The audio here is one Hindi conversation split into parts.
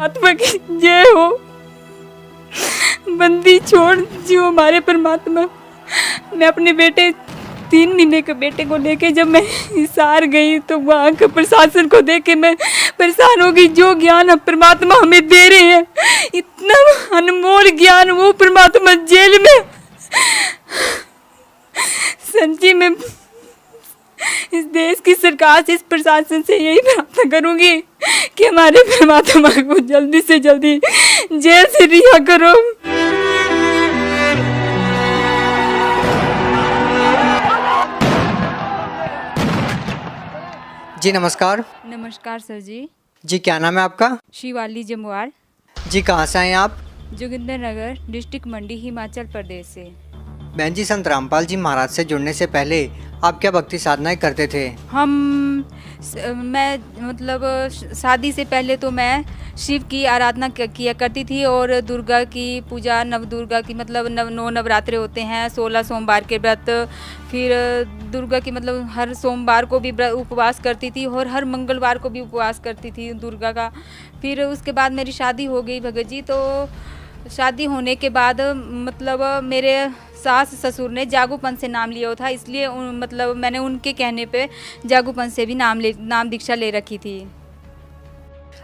परमात्मा की जय हो। बंदी छोड़ जो हमारे परमात्मा। मैं अपने बेटे 3 महीने के बेटे को लेके जब मैं हिसार गई तो वहाँ के प्रशासन को देख के मैं परेशान हो गई। जो ज्ञान अब परमात्मा हमें दे रहे हैं, इतना अनमोल ज्ञान वो परमात्मा जेल में। सच्ची में इस देश की सरकार से, इस प्रशासन से यही प्रार्थना करूंगी कि हमारे परमात्मा को जल्दी से जल्दी जेल से रिहा करो। जी नमस्कार। नमस्कार सर जी। जी क्या नाम है आपका? शिवाली जमवाल। जी कहाँ से आए हैं आप? जोगिंदरनगर डिस्ट्रिक्ट मंडी हिमाचल प्रदेश से। बहन जी, संत रामपाल जी महाराज से जुड़ने से पहले आप क्या भक्ति साधनाएं करते थे? मैं मतलब शादी से पहले तो मैं शिव की आराधना किया करती थी और दुर्गा की पूजा, नव दुर्गा की मतलब नौ नवरात्रे होते हैं, 16 सोमवार के व्रत। फिर दुर्गा की मतलब हर सोमवार को भी उपवास करती थी और हर मंगलवार को भी उपवास करती थी दुर्गा का। फिर उसके बाद मेरी शादी हो गई भगत जी। तो शादी होने के बाद मतलब मेरे सास ससुर ने जागूपन से नाम लिया था, इसलिए मतलब मैंने उनके कहने पे जागूपन से भी नाम दीक्षा ले रखी थी।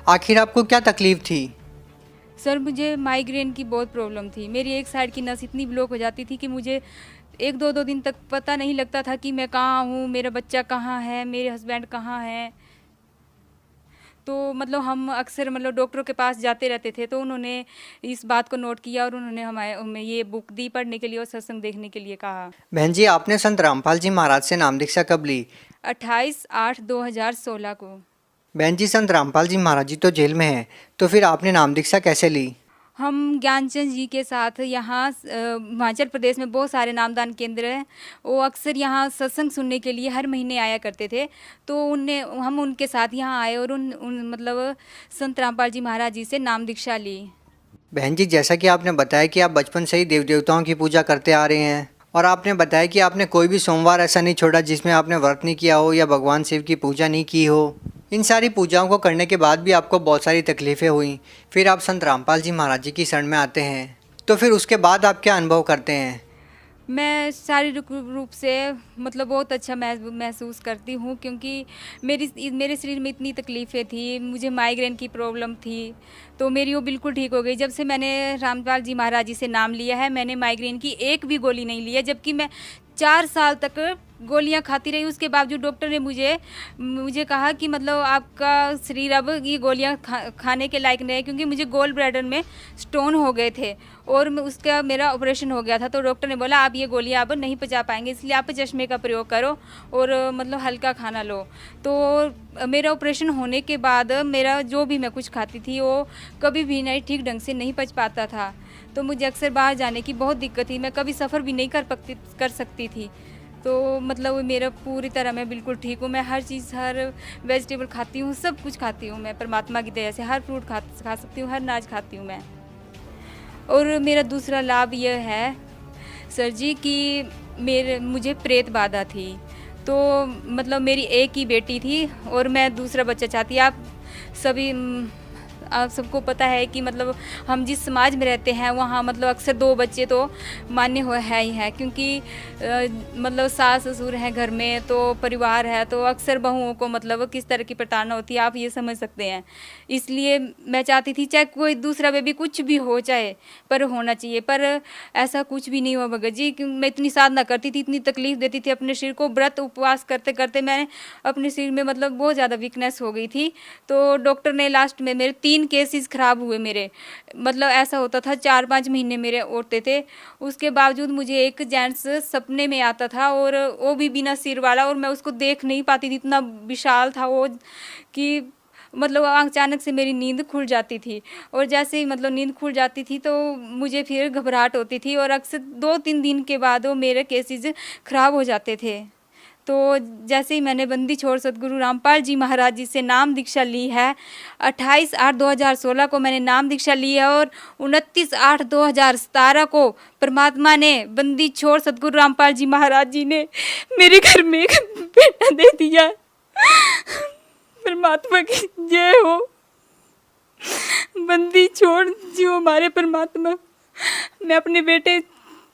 आखिर आपको क्या तकलीफ थी? सर मुझे माइग्रेन की बहुत प्रॉब्लम थी। मेरी एक साइड की नस इतनी ब्लॉक हो जाती थी कि मुझे 1-2 दिन तक पता नहीं लगता था कि मैं कहाँ हूँ, मेरा बच्चा कहाँ है, मेरे हस्बैंड कहाँ हैं। तो मतलब हम अक्सर मतलब डॉक्टरों के पास जाते रहते थे, तो उन्होंने इस बात को नोट किया और उन्होंने हमें ये बुक दी पढ़ने के लिए और सत्संग देखने के लिए कहा। बहन जी, आपने संत रामपाल जी महाराज से नाम दीक्षा कब ली? 28/8/2016 को। बहन जी, संत रामपाल जी महाराज जी तो जेल में हैं, तो फिर आपने नाम दीक्षा कैसे ली? हम ज्ञानचंद जी के साथ यहाँ हिमाचल प्रदेश में बहुत सारे नामदान केंद्र हैं। वो अक्सर यहाँ सत्संग सुनने के लिए हर महीने आया करते थे। तो हम उनके साथ यहाँ आए और उन मतलब संत रामपाल जी महाराज जी से नाम दीक्षा ली। बहन जी, जैसा कि आपने बताया कि आप बचपन से ही देव देवताओं की पूजा करते आ रहे हैं और आपने बताया कि आपने कोई भी सोमवार ऐसा नहीं छोड़ा जिसमें आपने व्रत नहीं किया हो या भगवान शिव की पूजा नहीं की हो। इन सारी पूजाओं को करने के बाद भी आपको बहुत सारी तकलीफ़ें हुई। फिर आप संत रामपाल जी महाराज जी की शरण में आते हैं, तो फिर उसके बाद आप क्या अनुभव करते हैं? मैं शारीरिक रूप से मतलब बहुत अच्छा महसूस करती हूँ, क्योंकि मेरे शरीर में इतनी तकलीफ़ें थी, मुझे माइग्रेन की प्रॉब्लम थी, तो मेरी वो बिल्कुल ठीक हो गई। जब से मैंने रामपाल जी महाराज जी से नाम लिया है, मैंने माइग्रेन की एक भी गोली नहीं ली है, जबकि मैं 4 साल तक गोलियां खाती रही। उसके बावजूद डॉक्टर ने मुझे कहा कि मतलब आपका शरीर अब ये गोलियां खाने के लायक नहीं है, क्योंकि मुझे गोल ब्लैडर में स्टोन हो गए थे और उसका मेरा ऑपरेशन हो गया था। तो डॉक्टर ने बोला आप ये गोलियां अब नहीं पचा पाएंगे, इसलिए आप चश्मे का प्रयोग करो और मतलब हल्का खाना लो। तो मेरा ऑपरेशन होने के बाद मेरा जो भी मैं कुछ खाती थी वो कभी भी नहीं ठीक ढंग से नहीं पच पाता था। तो मुझे अक्सर बाहर जाने की बहुत दिक्कत थी, मैं कभी सफ़र भी नहीं कर सकती थी। तो मतलब मेरा पूरी तरह मैं बिल्कुल ठीक हूँ। मैं हर चीज़, हर वेजिटेबल खाती हूँ, सब कुछ खाती हूँ मैं परमात्मा की दया से। हर फ्रूट खा सकती हूँ, हर अनाज खाती हूँ मैं। और मेरा दूसरा लाभ यह है सर जी कि मुझे प्रेत बाधा थी। तो मतलब मेरी एक ही बेटी थी और मैं दूसरा बच्चा चाहती। आप सबको पता है कि मतलब हम जिस समाज में रहते हैं वहाँ मतलब अक्सर 2 बच्चे तो मान्य है ही है, क्योंकि मतलब सास ससुर हैं घर में, तो परिवार है, तो अक्सर बहुओं को मतलब किस तरह की प्रताड़ना होती है आप ये समझ सकते हैं। इसलिए मैं चाहती थी चाहे कोई दूसरा बेबी कुछ भी हो चाहे, पर होना चाहिए, पर ऐसा कुछ भी नहीं हुआ भगत जी। क्योंकि मैं इतनी साधना करती थी, इतनी तकलीफ देती थी अपने शरीर को, व्रत उपवास करते करते मैंने अपने शरीर में मतलब बहुत ज़्यादा वीकनेस हो गई थी। तो डॉक्टर ने लास्ट में मेरे 3 केसेस ख़राब हुए मेरे। मतलब ऐसा होता था 4-5 महीने मेरे ओढ़ते थे, उसके बावजूद मुझे एक जेंट्स सपने में आता था और वो भी बिना सिर वाला, और मैं उसको देख नहीं पाती थी, इतना विशाल था वो कि मतलब अचानक से मेरी नींद खुल जाती थी। और जैसे ही मतलब नींद खुल जाती थी तो मुझे फिर घबराहट होती थी और अक्सर 2-3 दिन के बाद वो मेरे केसेस ख़राब हो जाते थे। तो जैसे ही मैंने बंदी छोड़ सतगुरु रामपाल जी महाराज जी से नाम दीक्षा ली है, 28/8/2016 को मैंने नाम दीक्षा ली है और 29/8/2017 को परमात्मा ने बंदी छोड़ सतगुरु रामपाल जी महाराज जी ने मेरे घर में एक बेटा दे दिया। परमात्मा की जय हो। बंदी छोड़ जो हमारे परमात्मा। मैं अपने बेटे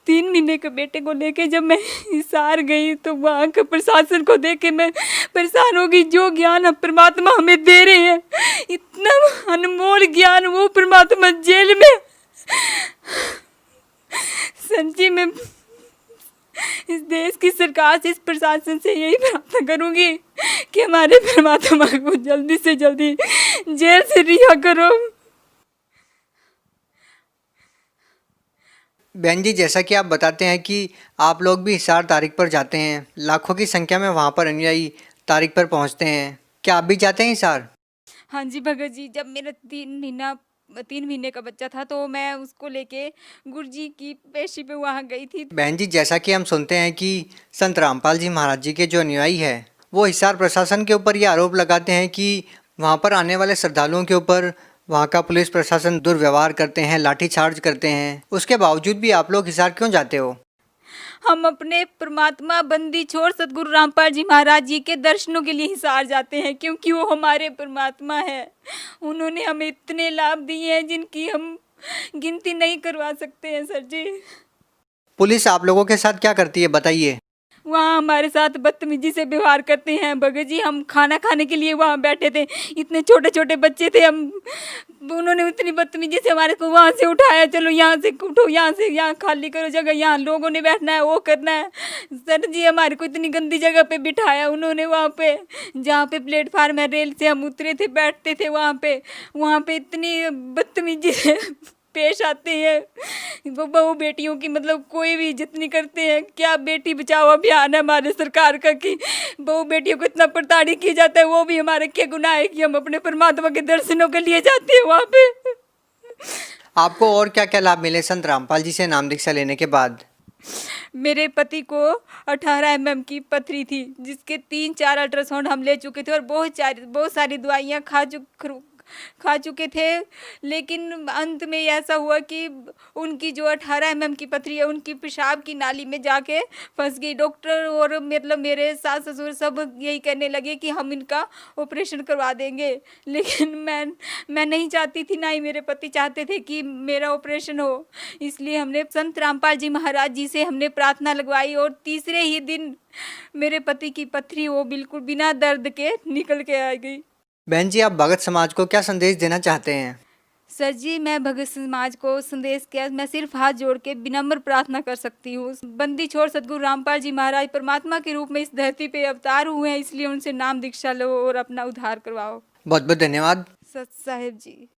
3 महीने के बेटे को लेके जब मैं हिसार गई तो वहाँ के प्रशासन को देख के मैं परेशान हो गई। जो ज्ञान अब परमात्मा हमें दे रहे हैं, इतना अनमोल ज्ञान वो परमात्मा जेल में। सच्ची में इस देश की सरकार से, इस प्रशासन से यही प्रार्थना करूंगी कि हमारे परमात्मा को जल्दी से जल्दी जेल से रिहा करो। बहन जी, जैसा कि आप बताते हैं कि आप लोग भी हिसार तारीख पर जाते हैं, लाखों की संख्या में वहाँ पर अनुयायी तारीख पर पहुँचते हैं, क्या आप भी जाते हैं हिसार? हाँ जी भगत जी, जब मेरा 3 महीने का बच्चा था तो मैं उसको लेके गुरुजी की पेशी पे वहाँ गई थी। बहन जी, जैसा कि हम सुनते हैं कि संत रामपाल जी महाराज जी के जो अनुयायी है वो हिसार प्रशासन के ऊपर ये आरोप लगाते हैं कि वहाँ पर आने वाले श्रद्धालुओं के ऊपर वहाँ का पुलिस प्रशासन दुर्व्यवहार करते हैं, लाठीचार्ज करते हैं। उसके बावजूद भी आप लोग हिसार क्यों जाते हो? हम अपने परमात्मा बंदी छोड़ सतगुरु रामपाल जी महाराज जी के दर्शनों के लिए हिसार जाते हैं, क्योंकि वो हमारे परमात्मा है। उन्होंने हमें इतने लाभ दिए हैं जिनकी हम गिनती नहीं करवा सकते हैं सर जी। पुलिस आप लोगों के साथ क्या करती है, बताइए? वहाँ हमारे साथ बदतमीजी से व्यवहार करते हैं भगत जी। हम खाना खाने के लिए वहाँ बैठे थे, इतने छोटे छोटे बच्चे थे हम, उन्होंने इतनी बदतमीजी से हमारे को वहाँ से उठाया, चलो यहाँ से उठो, यहाँ से, यहाँ खाली करो जगह, यहाँ लोगों ने बैठना है, वो करना है। सर जी हमारे को इतनी गंदी जगह पे बिठाया उन्होंने, वहाँ पे जहाँ पे प्लेटफार्म है, रेल से हम उतरे थे, बैठते थे वहाँ पे इतनी बदतमीजी से पेश आते हैं। वो बहू बेटियों की मतलब कोई भी इज्जत नहीं करते हैं। क्या बेटी बचाओ अभियान है हमारे सरकार का कि बहू बेटियों को इतना प्रताड़ित किया जाता है। वो भी हमारे क्या गुनाह है कि हम अपने परमात्मा के दर्शनों के लिए जाते हैं वहाँ पे। आपको और क्या क्या लाभ मिले संत रामपाल जी से नाम दीक्षा लेने के बाद? मेरे पति को 18 mm की पथरी थी, जिसके 3-4 अल्ट्रासाउंड हम ले चुके थे और बहुत सारी दवाइयाँ खा चुके थे। लेकिन अंत में ऐसा हुआ कि उनकी जो 18 mm की पथरी है उनकी पेशाब की नाली में जाके फंस गई। डॉक्टर और मतलब मेरे सास ससुर सब यही कहने लगे कि हम इनका ऑपरेशन करवा देंगे, लेकिन मैं नहीं चाहती थी, ना ही मेरे पति चाहते थे कि मेरा ऑपरेशन हो। इसलिए हमने संत रामपाल जी महाराज जी से हमने प्रार्थना लगवाई और तीसरे ही दिन मेरे पति की पथरी वो बिल्कुल बिना दर्द के निकल के आ गई। बहन जी, आप भगत समाज को क्या संदेश देना चाहते हैं? सर जी मैं भगत समाज को संदेश क्या, मैं सिर्फ हाथ जोड़ के विनम्र प्रार्थना कर सकती हूँ। बंदी छोड़ सतगुरु रामपाल जी महाराज परमात्मा के रूप में इस धरती पे अवतार हुए हैं, इसलिए उनसे नाम दीक्षा लो और अपना उद्धार करवाओ। बहुत बहुत धन्यवाद सत साहिब जी।